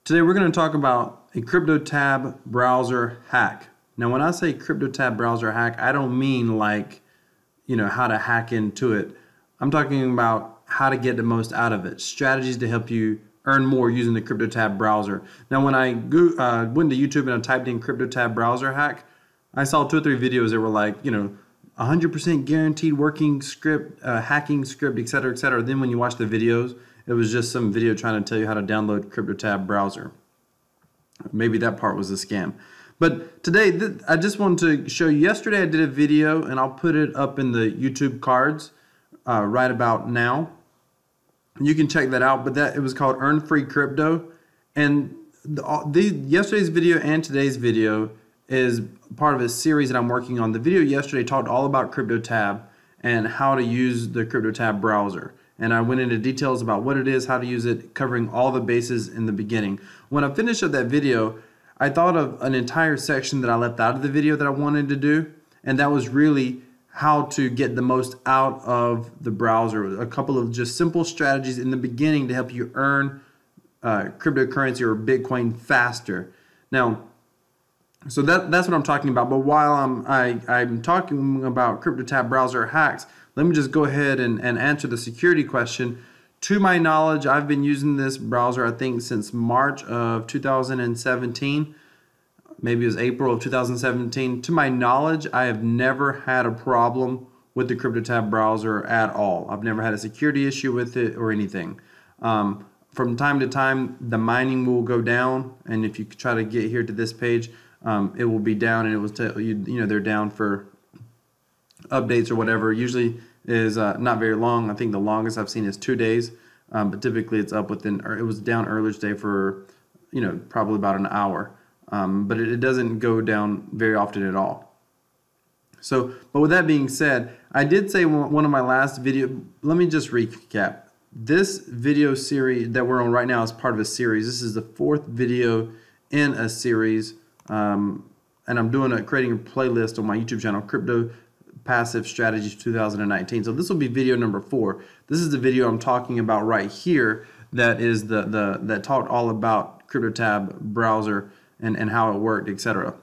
Today we're going to talk about a Cryptotab browser hack. Now when I say Cryptotab browser hack, I don't mean like, how to hack into it. I'm talking about how to get the most out of it, strategies to help you earn more using the Cryptotab browser. Now when I went to YouTube and I typed in Cryptotab browser hack, I saw 2 or 3 videos that were like, 100% guaranteed working script, hacking script, etc., etc. Then when you watch the videos, it was just some video trying to tell you how to download Cryptotab browser. Maybe that part was a scam. But today, I just wanted to show you, yesterday I did a video, and I'll put it up in the YouTube cards right about now. You can check that out, but it was called Earn Free Crypto. And yesterday's video and today's video is part of a series that I'm working on. The video yesterday talked all about Cryptotab and how to use the Cryptotab browser. And I went into details about what it is, how to use it, covering all the bases in the beginning. When I finished up that video, I thought of an entire section that I left out of the video that I wanted to do, and that was really how to get the most out of the browser. A couple of just simple strategies in the beginning to help you earn cryptocurrency or Bitcoin faster. Now, so that's what I'm talking about. But while I'm talking about Cryptotab browser hacks, let me just go ahead and answer the security question. To my knowledge, I've been using this browser, I think, since March of 2017. Maybe it was April of 2017. To my knowledge, I have never had a problem with the Cryptotab browser at all. I've never had a security issue with it or anything. From time to time, the mining will go down, and if you try to get here to this page, it will be down, and it will tell you, they're down for updates or whatever. Usually is not very long. I think the longest I've seen is 2 days, but typically it's up within, or it was down earlier today for, probably about an hour. But it doesn't go down very often at all. So, but with that being said, I did say one of my last video, let me just recap. This video series that we're on right now is part of a series. This is the 4th video in a series, and I'm creating a playlist on my YouTube channel, Crypto Passive Strategies 2019. So this will be video number 4. This is the video I'm talking about right here. That is that talked all about Cryptotab browser and how it worked, etc.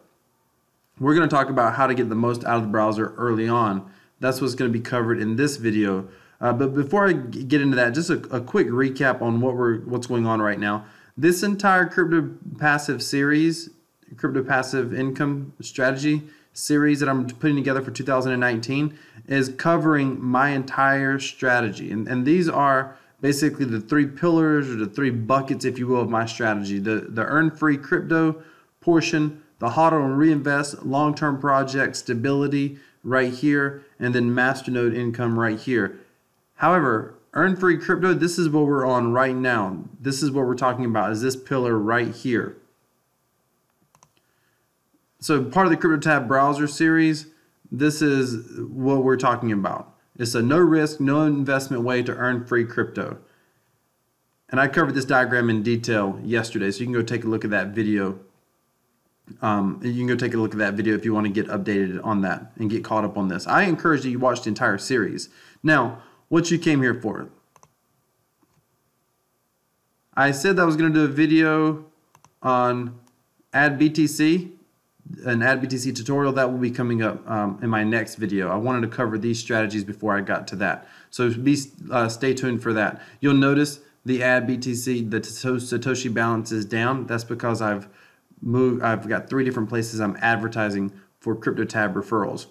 We're going to talk about how to get the most out of the browser early on. That's what's going to be covered in this video. But before I get into that, just a quick recap on what's going on right now. This entire Crypto Passive series, Crypto Passive Income Strategy series that I'm putting together for 2019 is covering my entire strategy. And these are basically the 3 pillars or the 3 buckets, if you will, of my strategy. The earn free crypto portion, the HODL and reinvest, long-term project stability right here, and then masternode income right here. However, earn free crypto, this is what we're on right now. This is what we're talking about, is this pillar right here. So part of the Cryptotab browser series, this is what we're talking about. It's a no risk, no investment way to earn free crypto. And I covered this diagram in detail yesterday, so you can go take a look at that video. You can go take a look at that video if you want to get updated on that and get caught up on this. I encourage that you watch the entire series. Now, what you came here for. I said that I was going to do a video on Add BTC. An Add BTC tutorial that will be coming up in my next video. I wanted to cover these strategies before I got to that, so stay tuned for that. You'll notice the Add BTC, the Satoshi balance is down. That's because I've got 3 different places I'm advertising for Cryptotab referrals,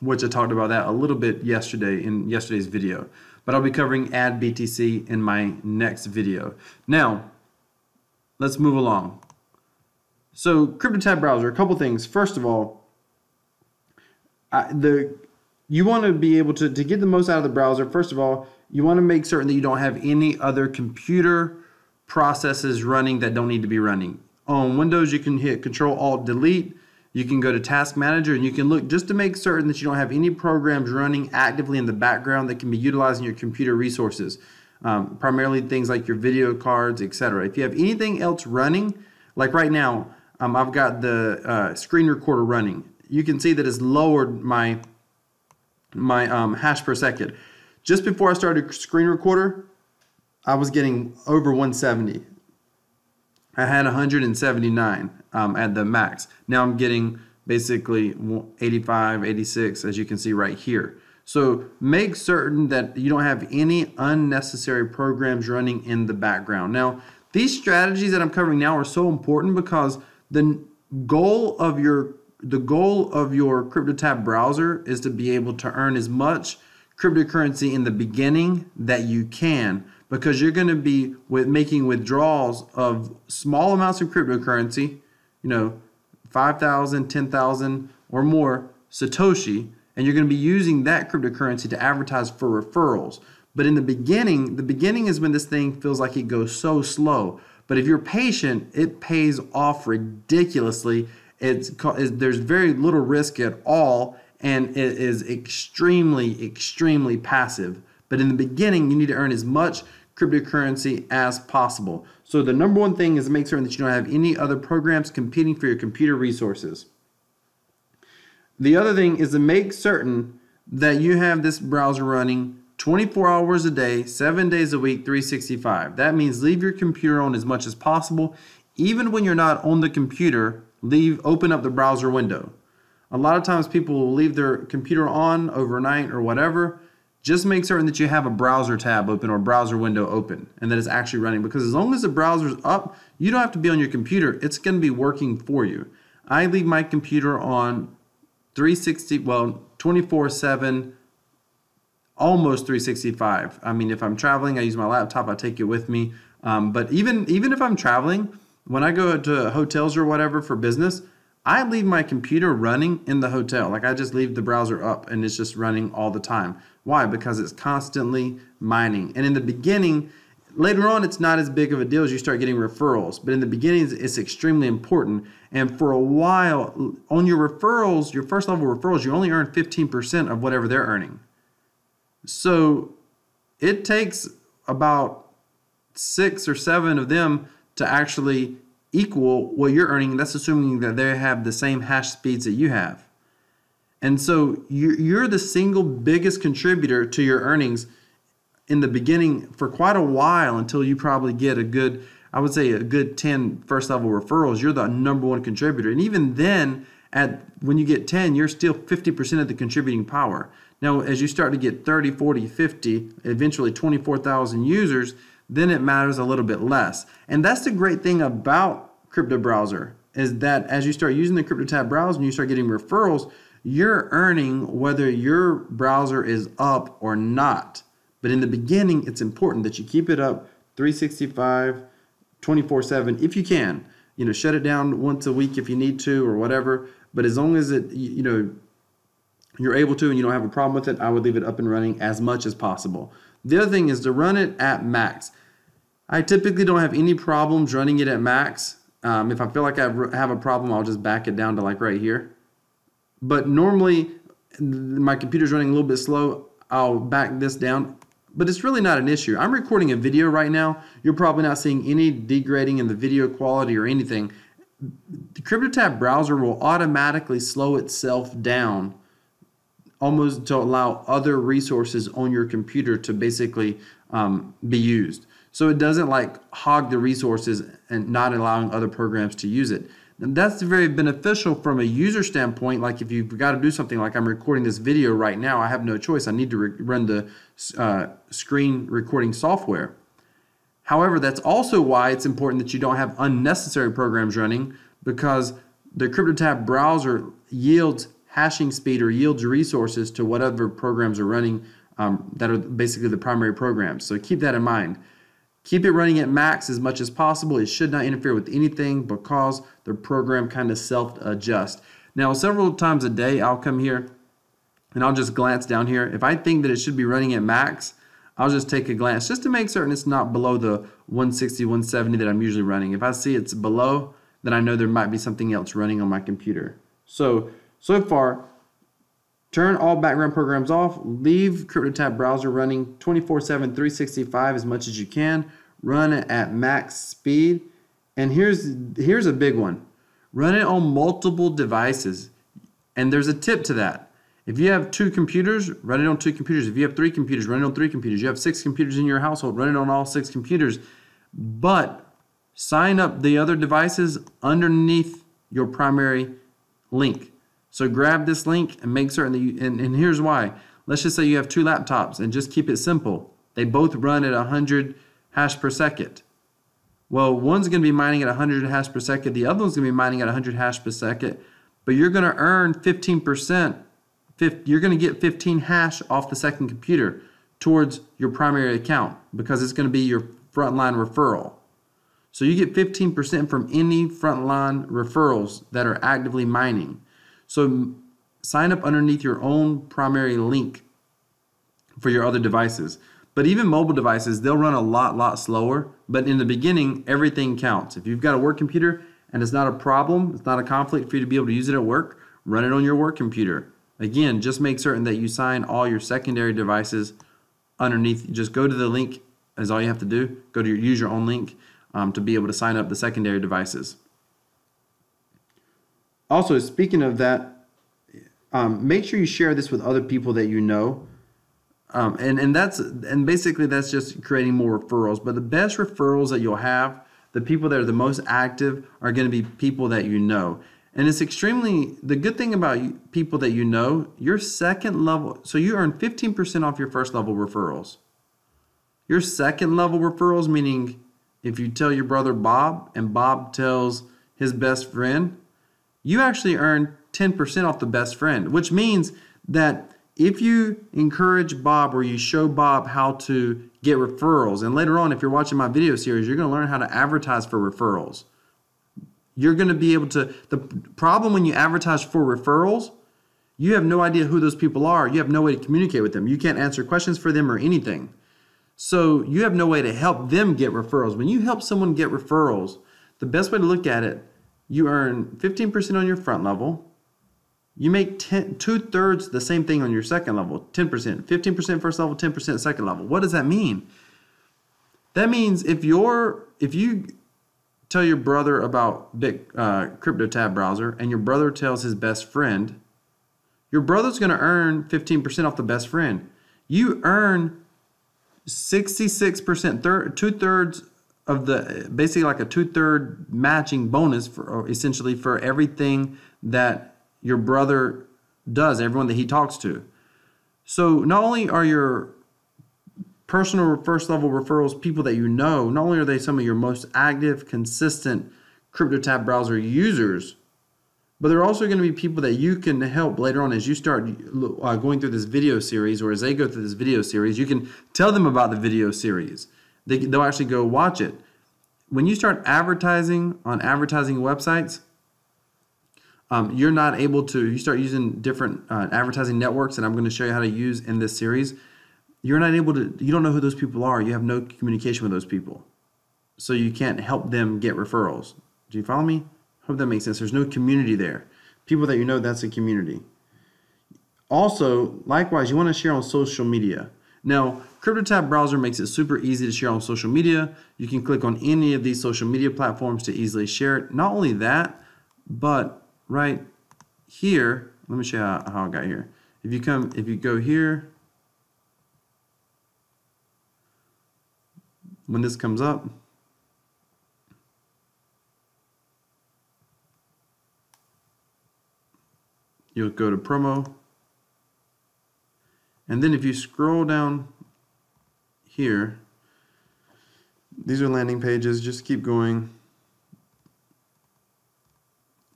which I talked about that a little bit yesterday in yesterday's video. But I'll be covering Add BTC in my next video. Now, let's move along. So Cryptotab browser, a couple things. First of all, you want to be able to get the most out of the browser. First of all, you want to make certain that you don't have any other computer processes running that don't need to be running. On Windows, you can hit Control-Alt-Delete. You can go to Task Manager, and you can look just to make certain that you don't have any programs running actively in the background that can be utilizing your computer resources, primarily things like your video cards, etc. If you have anything else running, like right now, I've got the screen recorder running. You can see that it's lowered my hash per second. Just before I started screen recorder, I was getting over 170. I had 179 at the max. Now I'm getting basically 85, 86, as you can see right here. So make certain that you don't have any unnecessary programs running in the background. Now, these strategies that I'm covering now are so important because the goal of your Cryptotab browser is to be able to earn as much cryptocurrency in the beginning that you can, because you're going to be making withdrawals of small amounts of cryptocurrency, 5,000, 10,000 or more Satoshi, and you're going to be using that cryptocurrency to advertise for referrals. But in the beginning is when this thing feels like it goes so slow. But if you're patient, it pays off ridiculously. There's very little risk at all, and it is extremely, extremely passive. But in the beginning, you need to earn as much cryptocurrency as possible. So the number one thing is to make certain that you don't have any other programs competing for your computer resources. The other thing is to make certain that you have this browser running 24 hours a day, 7 days a week, 365. That means leave your computer on as much as possible. Even when you're not on the computer, open up the browser window. A lot of times people will leave their computer on overnight or whatever. Just make certain that you have a browser tab open or browser window open and that it's actually running, because as long as the browser's up, you don't have to be on your computer. It's going to be working for you. I leave my computer on 24/7, almost 365. I mean, if I'm traveling, I use my laptop, I take it with me. But even if I'm traveling, when I go to hotels or whatever for business, I leave my computer running in the hotel. Like, I just leave the browser up and it's just running all the time. Why? Because it's constantly mining. And in the beginning, later on, it's not as big of a deal as you start getting referrals. But in the beginning, it's extremely important. And for a while, on your referrals, your first level referrals, you only earn 15% of whatever they're earning. So it takes about 6 or 7 of them to actually equal what you're earning. That's assuming that they have the same hash speeds that you have. And so you're the single biggest contributor to your earnings in the beginning for quite a while, until you probably get a good 10 first level referrals. You're the number one contributor. And even then, when you get 10, you're still 50% of the contributing power. Now, as you start to get 30, 40, 50, eventually 24,000 users, then it matters a little bit less. And that's the great thing about Crypto Browser, is that as you start using the Cryptotab browser and you start getting referrals, you're earning whether your browser is up or not. But in the beginning, it's important that you keep it up 365, 24/7 if you can. Shut it down once a week if you need to or whatever. But as long as you're able to and you don't have a problem with it, I would leave it up and running as much as possible. The other thing is to run it at max. I typically don't have any problems running it at max. If I feel like I have a problem, I'll just back it down to like right here. But normally, my computer's running a little bit slow. I'll back this down, but it's really not an issue. I'm recording a video right now. You're probably not seeing any degrading in the video quality or anything. The Cryptotab browser will automatically slow itself down almost to allow other resources on your computer to basically be used. So it doesn't like hog the resources and not allowing other programs to use it. And that's very beneficial from a user standpoint. Like if you've got to do something like I'm recording this video right now, I have no choice. I need to run the screen recording software. However, that's also why it's important that you don't have unnecessary programs running, because the Cryptotab browser yields hashing speed or yields resources to whatever programs are running that are basically the primary programs. So keep that in mind. Keep it running at max as much as possible. It should not interfere with anything because the program kind of self-adjusts. Now, several times a day, I'll come here and I'll just glance down here. If I think that it should be running at max, I'll just take a glance just to make certain it's not below the 160, 170 that I'm usually running. If I see it's below, then I know there might be something else running on my computer. So far, turn all background programs off. Leave Cryptotab browser running 24/7, 365 as much as you can. Run it at max speed. And here's a big one. Run it on multiple devices. And there's a tip to that. If you have 2 computers, run it on 2 computers. If you have 3 computers, run it on 3 computers. You have 6 computers in your household, run it on all 6 computers. But sign up the other devices underneath your primary link. So grab this link and make certain that you, and here's why. Let's just say you have two laptops and just keep it simple. They both run at 100 hash per second. Well, one's going to be mining at 100 hash per second. The other one's going to be mining at 100 hash per second. But you're going to earn 15%. You're going to get 15 hash off the second computer towards your primary account because it's going to be your frontline referral. So you get 15% from any frontline referrals that are actively mining. So sign up underneath your own primary link for your other devices. But even mobile devices, they'll run a lot slower. But in the beginning, everything counts. If you've got a work computer and it's not a problem, it's not a conflict for you to be able to use it at work, run it on your work computer. Again, just make certain that you sign all your secondary devices underneath. Just go to the link, is all you have to do. Go to use your own link to be able to sign up the secondary devices. Also, speaking of that, make sure you share this with other people that you know. And basically that's just creating more referrals. But the best referrals that you'll have, the people that are the most active, are going to be people that you know. And it's the good thing about people that you know, your second level, so you earn 15% off your first level referrals. Your second level referrals, meaning if you tell your brother Bob and Bob tells his best friend, you actually earn 10% off the best friend, which means that if you encourage Bob or you show Bob how to get referrals, and later on if you're watching my video series, you're going to learn how to advertise for referrals. You're going to be able to, the problem when you advertise for referrals, you have no idea who those people are. You have no way to communicate with them. You can't answer questions for them or anything. So you have no way to help them get referrals. When you help someone get referrals, the best way to look at it, you earn 15% on your front level. You make 2/3 the same thing on your second level, 10%, 15% first level, 10% second level. What does that mean? That means if you tell your brother about Cryptotab Browser and your brother tells his best friend, your brother's going to earn 15% off the best friend. You earn 66%, 2/3 of the, basically like a 2/3 matching bonus for essentially for everything that your brother does, everyone that he talks to. So not only are your personal first level referrals people that you know, not only are they some of your most active, consistent Cryptotab browser users, but they're also going to be people that you can help later on as you start going through this video series, or as they go through this video series, you can tell them about the video series. They'll actually go watch it. When you start advertising on advertising websites, you're not able to, you start using different advertising networks that I'm going to show you how to use in this series. You're not able to, you don't know who those people are. You have no communication with those people. So you can't help them get referrals. Do you follow me? Hope that makes sense. There's no community there. People that you know, that's a community. Also, likewise, you want to share on social media. Now, Cryptotab Browser makes it super easy to share on social media. You can click on any of these social media platforms to easily share it. Not only that, but right here, let me show you how I got here. If you go here, when this comes up, you'll go to promo, and then if you scroll down here, these are landing pages. Just keep going.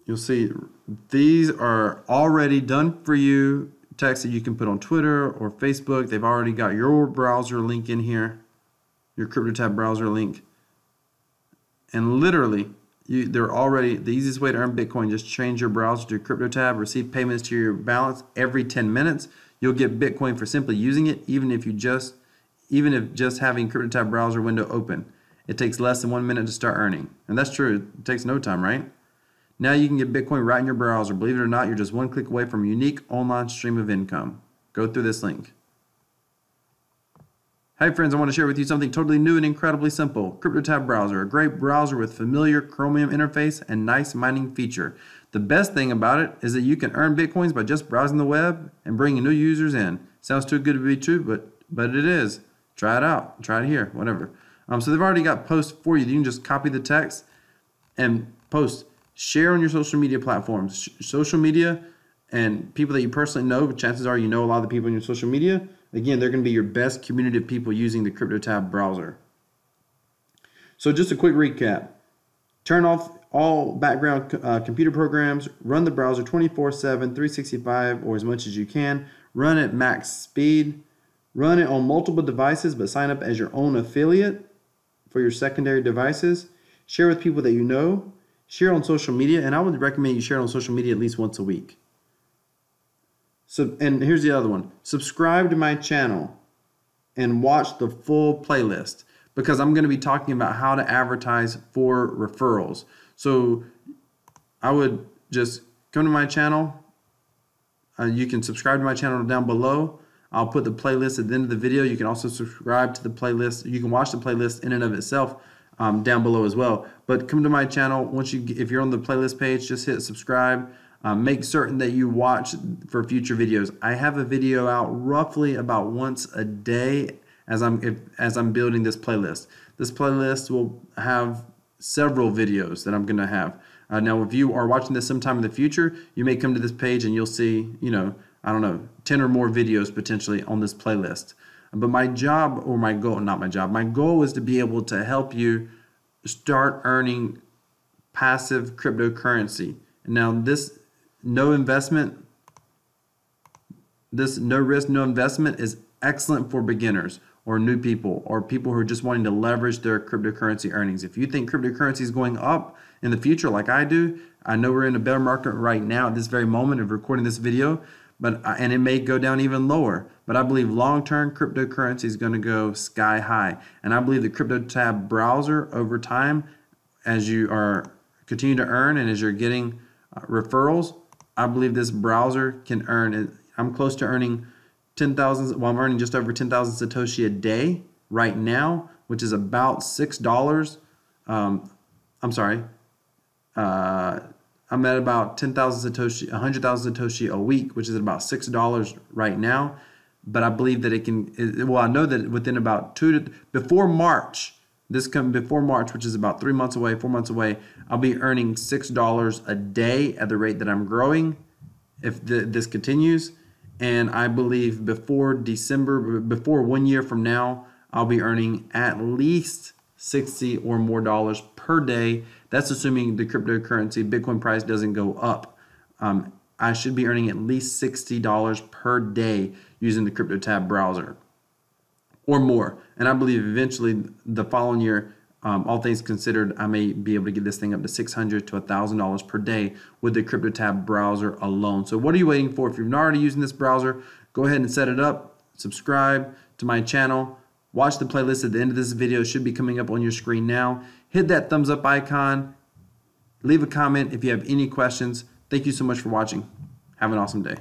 You'll see these are already done for you text that you can put on Twitter or Facebook. They've already got your browser link in here, your Cryptotab browser link, and literally they're already the easiest way to earn Bitcoin. Just change your browser to Cryptotab, receive payments to your balance every 10 minutes. You'll get Bitcoin for simply using it, even if just having Cryptotab browser window open. It takes less than 1 minute to start earning, and that's true. It takes no time, right? Now you can get Bitcoin right in your browser. Believe it or not, you're just one click away from a unique online stream of income. Go through this link. Hey friends, I want to share with you something totally new and incredibly simple. Cryptotab Browser, a great browser with familiar Chromium interface and nice mining feature. The best thing about it is that you can earn Bitcoins by just browsing the web and bringing new users in. Sounds too good to be true, but it is. Try it out. Try it here, whatever. So they've already got posts for you. You can just copy the text and post. Share on your social media platforms. Social media and people that you personally know, chances are you know a lot of the people in your social media. Again, they're going to be your best community of people using the Cryptotab browser. So just a quick recap. Turn off all background computer programs. Run the browser 24/7, 365, or as much as you can. Run at max speed. Run it on multiple devices, but sign up as your own affiliate for your secondary devices. Share with people that you know. Share on social media, and I would recommend you share it on social media at least once a week. So, and here's the other one. Subscribe to my channel and watch the full playlist, because I'm going to be talking about how to advertise for referrals. So I would just come to my channel. You can subscribe to my channel down below. I'll put the playlist at the end of the video. You can also subscribe to the playlist. You can watch the playlist in and of itself down below as well. But come to my channel. If you're on the playlist page, just hit subscribe. Make certain that you watch for future videos. I have a video out roughly about once a day as I'm building this playlist. This playlist will have several videos that I'm going to have. Now, if you are watching this sometime in the future, you may come to this page and you'll see, I don't know, 10 or more videos potentially on this playlist. But my job, or my goal, not my job, my goal is to be able to help you start earning passive cryptocurrency. Now, this no risk, no investment is excellent for beginners or new people or people who are just wanting to leverage their cryptocurrency earnings. If you think cryptocurrency is going up in the future like I do, I know we're in a bear market right now at this very moment of recording this video, and it may go down even lower. But I believe long-term cryptocurrency is going to go sky high. And I believe the Cryptotab browser over time, as you are continue to earn and as you're getting referrals, I believe this browser can earn, I'm close to earning 10,000, well, I'm earning just over 10,000 Satoshi a day right now, which is about $6. I'm sorry. I'm at about 10,000 Satoshi, 100,000 Satoshi a week, which is about $6 right now. But I believe that I know that within about before March, before March, which is about 3 months away, 4 months away, I'll be earning $6 a day at the rate that I'm growing if this continues. And I believe before 1 year from now, I'll be earning at least $60 or more per day. That's assuming the cryptocurrency Bitcoin price doesn't go up. I should be earning at least $60 per day using the Cryptotab browser or more. And I believe eventually the following year, all things considered, I may be able to get this thing up to $600 to $1,000 per day with the Cryptotab browser alone. So what are you waiting for? If you're not already using this browser, go ahead and set it up. Subscribe to my channel. Watch the playlist at the end of this video. It should be coming up on your screen now. Hit that thumbs up icon. Leave a comment if you have any questions. Thank you so much for watching. Have an awesome day.